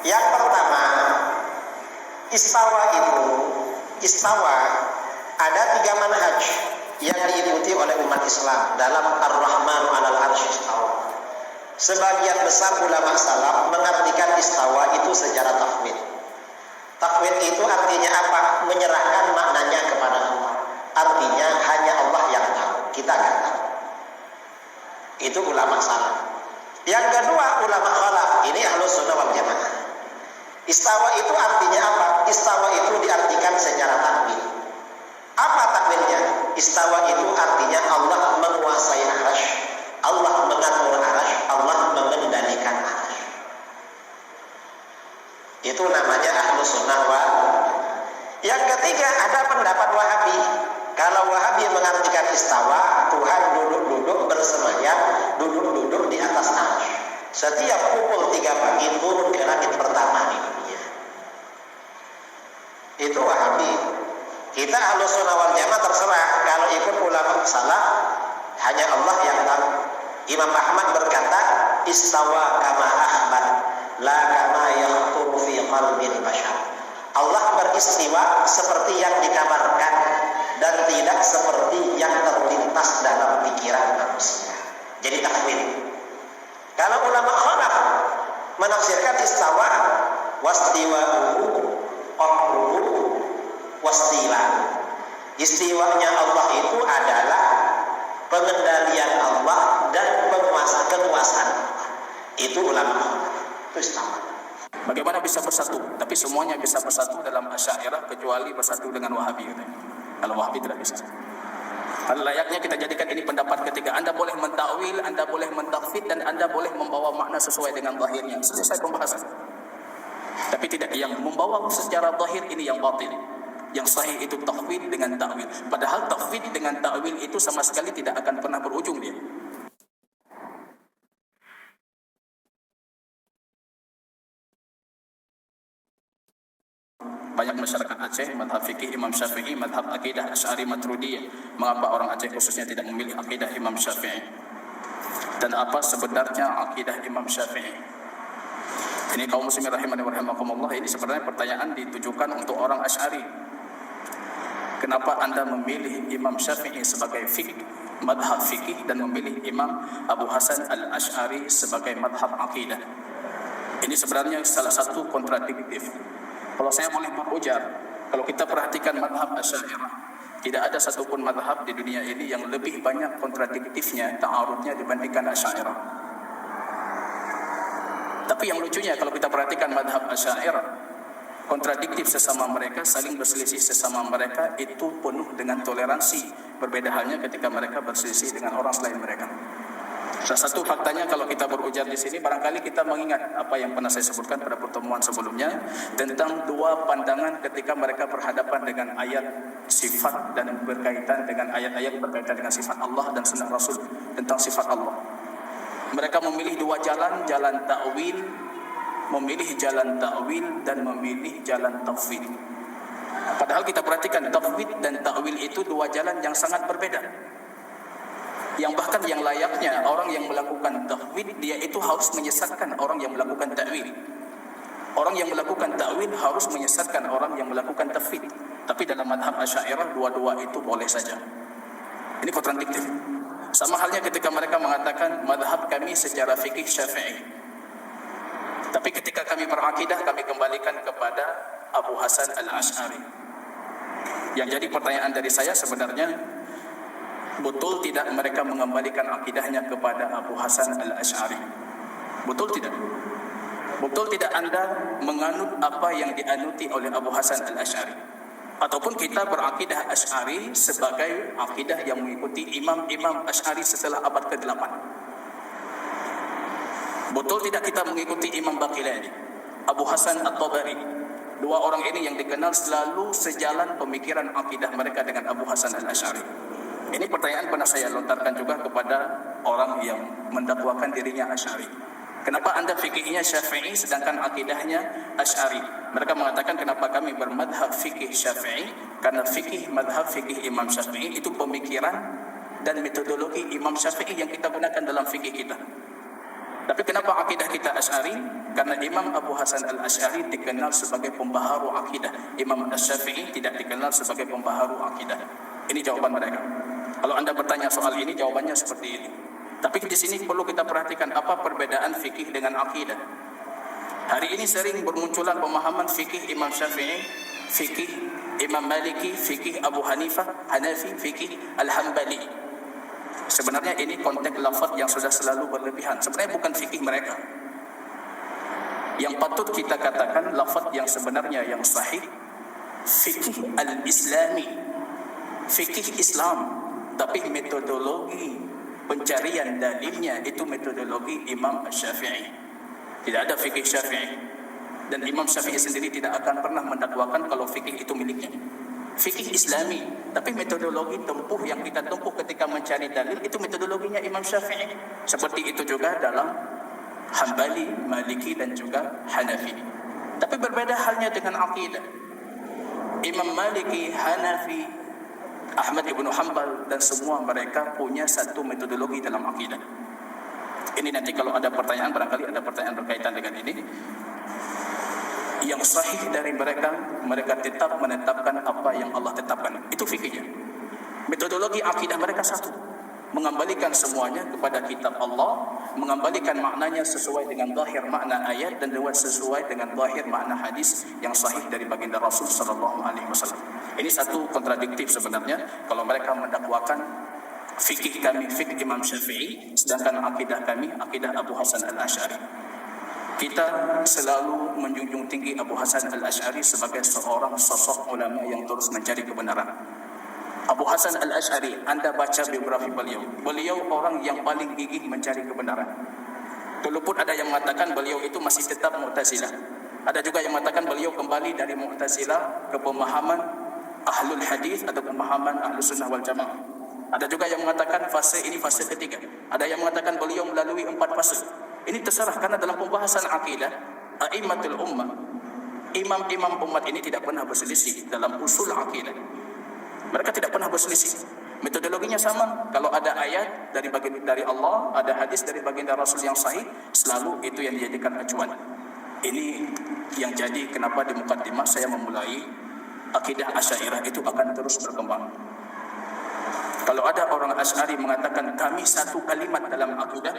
Yang pertama, istawa ada 3 manhaj yang diikuti oleh umat Islam dalam Ar-Rahmanu 'alal 'arsy istawa. Sebagian besar ulama salaf mengartikan istawa itu secara tafwid. Tafwid itu artinya apa? Menyerahkan maknanya kepada Allah. Artinya hanya Allah yang tahu, kita nggak tahu. Itu ulama salaf. Yang kedua ulama khalaf, ini Ahlus Sunnah wal Jamaah. Istawa itu artinya apa? Istawa itu diartikan secara takwil. Apa takwilnya? Istawa itu artinya Allah menguasai arasy, Allah mengatur arasy, Allah mengendalikan arasy. Itu namanya Ahlus Sunnah wal. Yang ketiga ada pendapat Wahabi. Kalau Wahabi mengartikan istawa, Tuhan duduk-duduk bersemayam, duduk-duduk di atas arasy. Setiap pukul 3 pagi turun ke langit pertama di dunia. Itu Wahabi. Kita Ahlus Sunnah wal Jamaah terserah. Kalau ikut ulama salaf, hanya Allah yang tahu. Imam Ahmad berkata, istawa kama akhbar, la kama yakhthuru fi qalbil bashar. Allah beristiwa seperti yang dikabarkan dan tidak seperti yang terlintas dalam pikiran manusia. Jadi takwil. Kalau ulama khalaf menafsirkan istawa, wastiwa'uhu qahruhu wastila. Istiwanya Allah itu adalah pengendalian Allah dan kekuasaan Allah. Itu ulama khalaf. Itu istawa. Bagaimana bisa bersatu? Tapi semuanya bisa bersatu dalam Asy'ariyah kecuali bersatu dengan Wahabi. Kalau Wahabi tidak bisa. Layaknya kita jadikan ini pendapat ketiga. Anda boleh mentakwil, Anda boleh mentafsir, dan Anda boleh membawa makna sesuai dengan zahirnya. Selesai pembahasan. Tapi tidak, yang membawa secara zahir ini yang batil. Yang sahih itu takwil dengan takwil. Padahal takwil dengan takwil itu sama sekali tidak akan pernah berujung dia. Banyak masyarakat Aceh, madhab fikih Imam Syafi'i, madhab akidah Asy'ari Maturidiyah. Mengapa orang Aceh khususnya tidak memilih akidah Imam Syafi'i? Dan apa sebenarnya akidah Imam Syafi'i? Ini kaum muslimin rahimani wa rahimakumullah, ini sebenarnya pertanyaan ditujukan untuk orang Asy'ari. Kenapa Anda memilih Imam Syafi'i sebagai madhab fikih dan memilih Imam Abu Hasan al-Asy'ari sebagai madhab akidah? Ini sebenarnya salah satu kontradiktif. Kalau saya boleh berujar, kalau kita perhatikan madhab Asy'ariyah, tidak ada satupun madhab di dunia ini yang lebih banyak kontradiktifnya, ta'arudnya dibandingkan Asy'ariyah. Tapi yang lucunya kalau kita perhatikan madhab Asy'ariyah, kontradiktif sesama mereka, saling berselisih sesama mereka, itu penuh dengan toleransi. Berbeda halnya ketika mereka berselisih dengan orang selain mereka. Salah satu faktanya kalau kita berujar di sini, barangkali kita mengingat apa yang pernah saya sebutkan pada pertemuan sebelumnya tentang dua pandangan ketika mereka berhadapan dengan ayat sifat dan berkaitan dengan ayat-ayat berkaitan dengan sifat Allah dan sunnah Rasul tentang sifat Allah. Mereka memilih dua jalan, jalan ta'wil, memilih jalan ta'wil dan memilih jalan tafwid. Padahal kita perhatikan tafwid dan ta'wil itu dua jalan yang sangat berbeda. Yang bahkan yang layaknya orang yang melakukan tafwid, dia itu harus menyesatkan orang yang melakukan ta'wil. Orang yang melakukan ta'wil harus menyesatkan orang yang melakukan tafwid. Tapi dalam madhab Asy'ariyah dua-dua itu boleh saja. Ini kontradiktif. Sama halnya ketika mereka mengatakan madhab kami secara fikih Syafi'i, tapi ketika kami berakidah kami kembalikan kepada Abu Hasan al-Asy'ari. Yang jadi pertanyaan dari saya sebenarnya, betul tidak mereka mengembalikan akidahnya kepada Abu Hasan al-Asy'ari? Betul tidak? Betul tidak Anda menganut apa yang dianuti oleh Abu Hasan al-Asy'ari? Ataupun kita berakidah Asy'ari sebagai akidah yang mengikuti imam-imam Asy'ari setelah abad ke-8? Betul tidak kita mengikuti Imam Baqilani, Abu Hasan at-Tabari? Dua orang ini yang dikenal selalu sejalan pemikiran akidah mereka dengan Abu Hasan al-Asy'ari. Ini pertanyaan pernah saya lontarkan juga kepada orang yang mendakwakan dirinya Asy'ari. Kenapa Anda fikihnya Syafi'i sedangkan akidahnya Asy'ari? Mereka mengatakan kenapa kami bermadhab fikih Syafi'i? Karena madhab fikih Imam Syafi'i itu pemikiran dan metodologi Imam Syafi'i yang kita gunakan dalam fikih kita. Tapi kenapa akidah kita Asy'ari? Karena Imam Abu Hasan Al-Asy'ari dikenal sebagai pembaharu akidah. Imam Asy-Syafi'i tidak dikenal sebagai pembaharu akidah. Ini jawaban mereka. Kalau Anda bertanya soal ini, jawabannya seperti ini. Tapi di sini perlu kita perhatikan apa perbedaan fikih dengan akidah. Hari ini sering bermunculan pemahaman fikih Imam Syafi'i, fikih Imam Maliki, fikih Abu Hanifah, Hanafi, fikih Al-Hambali. Sebenarnya ini konteks lafaz yang sudah selalu berlebihan. Sebenarnya bukan fikih mereka. Yang patut kita katakan lafaz yang sebenarnya yang sahih, fikih al-Islami, fikih Islam. Tapi metodologi pencarian dalilnya itu metodologi Imam Syafi'i. Tidak ada fikih Syafi'i. Dan Imam Syafi'i sendiri tidak akan pernah mendakwakan kalau fikih itu miliknya. Fikih Islami, tapi metodologi tempuh yang kita tempuh ketika mencari dalil itu metodologinya Imam Syafi'i. Seperti itu juga dalam Hambali, Maliki dan juga Hanafi. Tapi berbeda halnya dengan akidah. Imam Maliki, Hanafi, Ahmad ibn Hanbal dan semua mereka punya satu metodologi dalam akidah. Ini nanti kalau ada pertanyaan, barangkali ada pertanyaan berkaitan dengan ini. Yang sahih dari mereka tetap menetapkan apa yang Allah tetapkan. Itu fikihnya. Metodologi akidah mereka satu. Mengembalikan semuanya kepada kitab Allah, mengembalikan maknanya sesuai dengan zahir makna ayat dan sesuai dengan zahir makna hadis yang sahih dari baginda Rasul sallallahu alaihi wasallam. Ini satu kontradiktif sebenarnya kalau mereka mendakwakan fikih kami fikih Imam Syafi'i, sedangkan akidah kami akidah Abu Hasan Al-Asy'ari. Kita selalu menjunjung tinggi Abu Hasan Al-Asy'ari sebagai seorang sosok ulama yang terus mencari kebenaran. Abu Hasan Al-Asy'ari, Anda baca biografi beliau. Beliau orang yang paling gigih mencari kebenaran. Dulu pun ada yang mengatakan beliau itu masih tetap Mu'tazilah. Ada juga yang mengatakan beliau kembali dari Mu'tazilah ke pemahaman Ahlul Hadis atau pemahaman Ahlus Sunnah wal Jamaah. Ada juga yang mengatakan fase ini fase ketiga. Ada yang mengatakan beliau melalui 4 fase. Ini terserah karena dalam pembahasan akidah, a'immatul ummah, imam-imam umat ini tidak pernah berselisih dalam usul akidah. Mereka tidak pernah berselisih. Metodologinya sama. Kalau ada ayat dari Allah, ada hadis dari baginda Rasul yang sahih, selalu itu yang dijadikan acuan. Ini yang jadi kenapa di mukaddimah saya memulai akidah Asy'ariyah itu akan terus berkembang. Kalau ada orang Asy'ari mengatakan kami satu kalimat dalam akidah,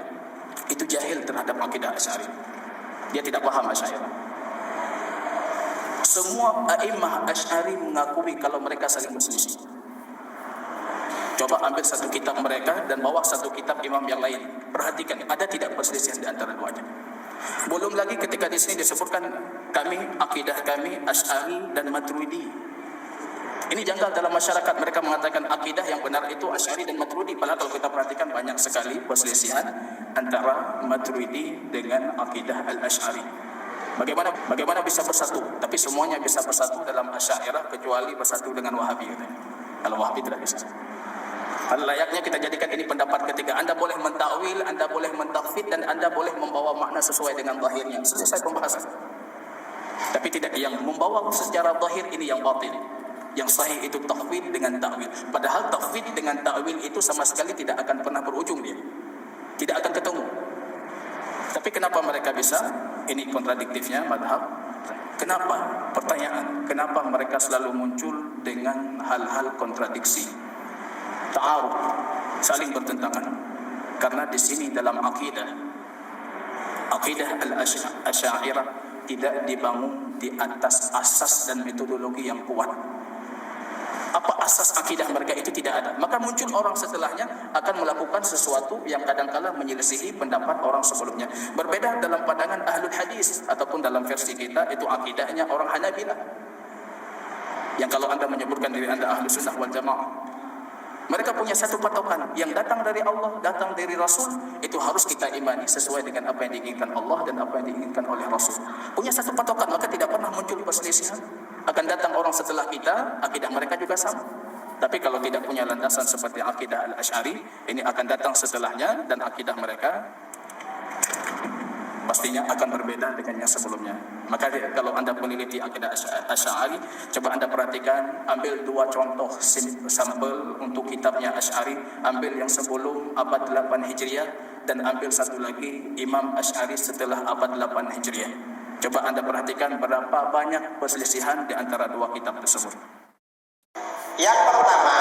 itu jahil terhadap akidah Asy'ari. Dia tidak paham Asy'ariyah. Semua a'immah Asy'ari mengakui kalau mereka saling berselisih. Coba ambil satu kitab mereka dan bawa satu kitab imam yang lain. Perhatikan, ada tidak perselisihan di antara duanya. Belum lagi ketika di sini disebutkan kami, akidah kami Asy'ari dan Maturidi. Ini janggal dalam masyarakat. Mereka mengatakan akidah yang benar itu Asy'ari dan Maturidi. Padahal kalau kita perhatikan banyak sekali perselisihan antara Maturidi dengan akidah Al-Asy'ari. Bagaimana bisa bersatu? Tapi semuanya bisa bersatu dalam Asy'ariyah kecuali bersatu dengan Wahabi. Kalau Wahabi tidak bisa. Layaknya kita jadikan ini pendapat ketiga. Anda boleh mentakwil, Anda boleh mentafsir dan Anda boleh membawa makna sesuai dengan zahirnya. Selesai pembahasan. Tapi tidak, yang membawa secara zahir ini yang batil. Yang sahih itu takwil dengan takwil. Padahal takwil dengan takwil itu sama sekali tidak akan pernah berujung dia. Tidak akan ketemu. Tapi kenapa mereka bisa? Ini kontradiktifnya madhab. Kenapa? Pertanyaan. Kenapa mereka selalu muncul dengan hal-hal kontradiksi? Ta'aruf, saling bertentangan. Karena di sini dalam akidah Al-Asy'ariyah tidak dibangun di atas asas dan metodologi yang kuat. Apa asas akidah mereka itu tidak ada. Maka muncul orang setelahnya akan melakukan sesuatu yang kadang-kala menyelisihi pendapat orang sebelumnya. Berbeda dalam pandangan Ahlul Hadis ataupun dalam versi kita itu akidahnya orang Hanabilah. Yang kalau Anda menyebutkan diri Anda Ahlus Sunnah wal Jamaah, mereka punya satu patokan yang datang dari Allah, datang dari Rasul, itu harus kita imani sesuai dengan apa yang diinginkan Allah dan apa yang diinginkan oleh Rasul. Punya satu patokan, maka tidak pernah muncul perselisihan. Akan datang orang setelah kita, akidah mereka juga sama. Tapi kalau tidak punya landasan seperti akidah Al-Asy'ari, ini akan datang setelahnya dan akidah mereka pastinya akan berbeda dengan yang sebelumnya. Maka kalau Anda meneliti akidah Asy'ari, coba Anda perhatikan, ambil 2 contoh sampel untuk kitabnya Asy'ari, ambil yang sebelum abad 8 Hijriah, dan ambil satu lagi Imam Asy'ari setelah abad 8 Hijriah. Coba Anda perhatikan berapa banyak perselisihan di antara dua kitab tersebut. Yang pertama,